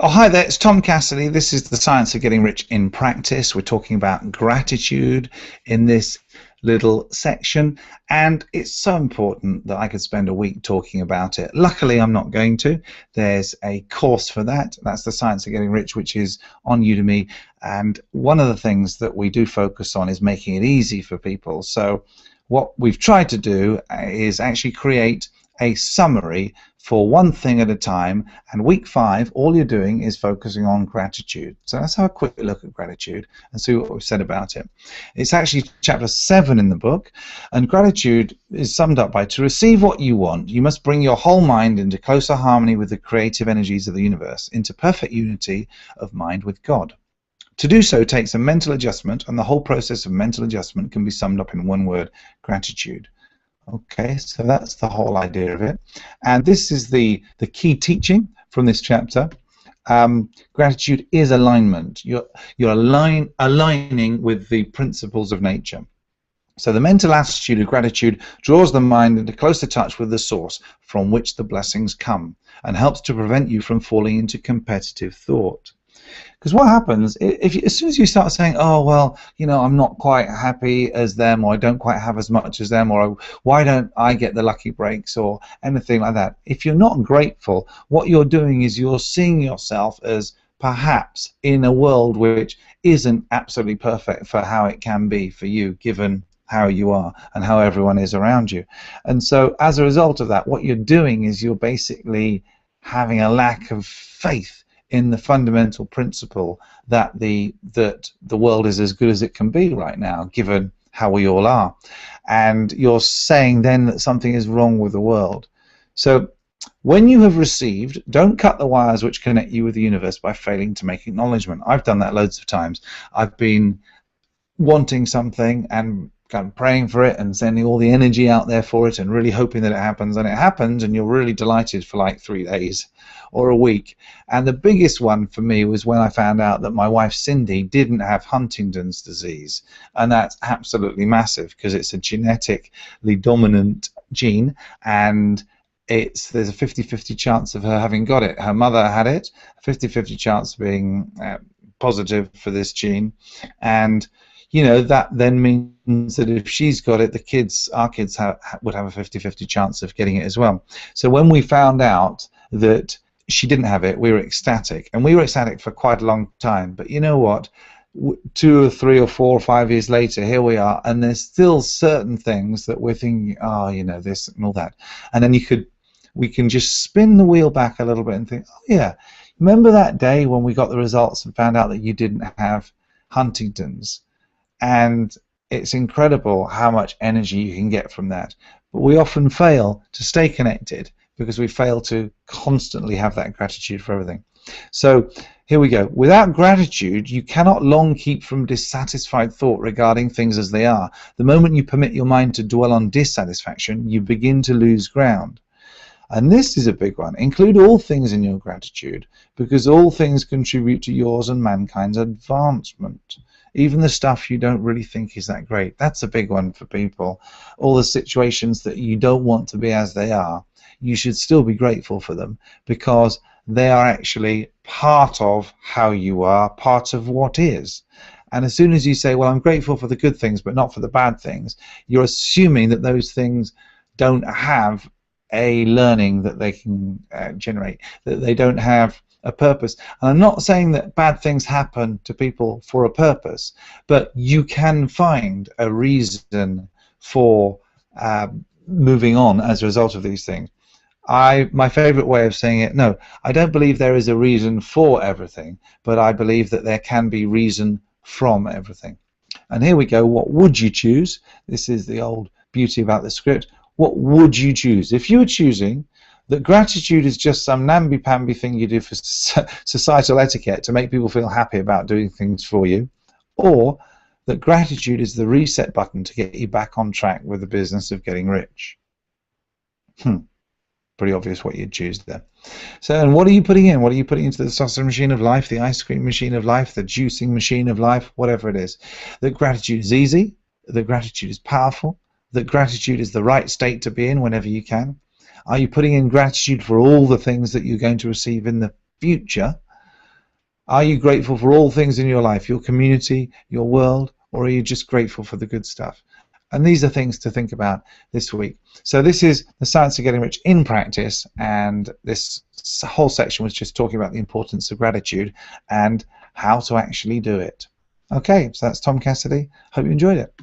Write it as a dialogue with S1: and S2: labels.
S1: Oh, hi there, it's Tom Cassidy. This is the Science of Getting Rich in Practice. We're talking about gratitude in this little section, and it's so important that I could spend a week talking about it. Luckily, I'm not going to. There's a course for that. That's the Science of Getting Rich, which is on Udemy, and one of the things that we do focus on is making it easy for people. So what we've tried to do is actually create a summary for one thing at a time, and week 5 all you're doing is focusing on gratitude. So let's have a quick look at gratitude and see what we've said about it. It's actually chapter 7 in the book, and gratitude is summed up by: to receive what you want, you must bring your whole mind into closer harmony with the creative energies of the universe, into perfect unity of mind with God. To do so takes a mental adjustment, and the whole process of mental adjustment can be summed up in one word: gratitude. Okay, so that's the whole idea of it, and this is the key teaching from this chapter. Gratitude is alignment. You're aligning with the principles of nature. So the mental attitude of gratitude draws the mind into closer touch with the source from which the blessings come, and helps to prevent you from falling into competitive thought. Because what happens if as soon as you start saying, oh well, I'm not quite happy as them, or I don't quite have as much as them, or why don't I get the lucky breaks, or anything like that, if you're not grateful, what you're doing is you're seeing yourself as perhaps in a world which isn't absolutely perfect for how it can be for you, given how you are and how everyone is around you. And so as a result of that, what you're doing is you're basically having a lack of faith in the fundamental principle that the world is as good as it can be right now, given how we all are. And you're saying then that something is wrong with the world. So when you have received, don't cut the wires which connect you with the universe by failing to make acknowledgement. I've done that loads of times. I've been wanting something and kind of praying for it and sending all the energy out there for it and really hoping that it happens, and it happens, and you're really delighted for like 3 days or a week. And the biggest one for me was when I found out that my wife Cindy didn't have Huntington's disease, and that's absolutely massive because it's a genetically dominant gene, and there's a 50-50 chance of her having got it. Her mother had it, a 50-50 chance of being positive for this gene, and that then means that if she's got it, our kids would have a 50-50 chance of getting it as well. So when we found out that she didn't have it, we were ecstatic, and we were ecstatic for quite a long time. But you know what? 2 or 3 or 4 or 5 years later, here we are, and there's still certain things that we're thinking, oh, this and all that, and then we can just spin the wheel back a little bit and think, oh yeah, remember that day when we got the results and found out that you didn't have Huntington's? And it's incredible how much energy you can get from that. But we often fail to stay connected because we fail to constantly have that gratitude for everything. So here we go. Without gratitude, you cannot long keep from dissatisfied thought regarding things as they are. The moment you permit your mind to dwell on dissatisfaction, you begin to lose ground. And this is a big one. Include all things in your gratitude, because all things contribute to yours and mankind's advancement. Even the stuff you don't really think is that great. That's a big one for people. All the situations that you don't want to be as they are, you should still be grateful for them, because they are actually part of how you are, part of what is. And as soon as you say, well, I'm grateful for the good things but not for the bad things, you're assuming that those things don't have a learning that they can generate, that they don't have a purpose. And I'm not saying that bad things happen to people for a purpose, but you can find a reason for moving on as a result of these things. My favorite way of saying it, no, I don't believe there is a reason for everything, but I believe that there can be reason from everything. And here we go. What would you choose? This is the old beauty about the script. What would you choose? If you were choosing that gratitude is just some namby-pamby thing you do for societal etiquette to make people feel happy about doing things for you, or that gratitude is the reset button to get you back on track with the business of getting rich. Pretty obvious what you'd choose there. So, and what are you putting in? What are you putting into the sausage machine of life, the ice cream machine of life, the juicing machine of life, whatever it is? That gratitude is easy, that gratitude is powerful, that gratitude is the right state to be in whenever you can. Are you putting in gratitude for all the things that you're going to receive in the future? Are you grateful for all things in your life, your community, your world, or are you just grateful for the good stuff? And these are things to think about this week. So this is the Science of Getting Rich in Practice, and this whole section was just talking about the importance of gratitude and how to actually do it. Okay, so that's Tom Cassidy. Hope you enjoyed it.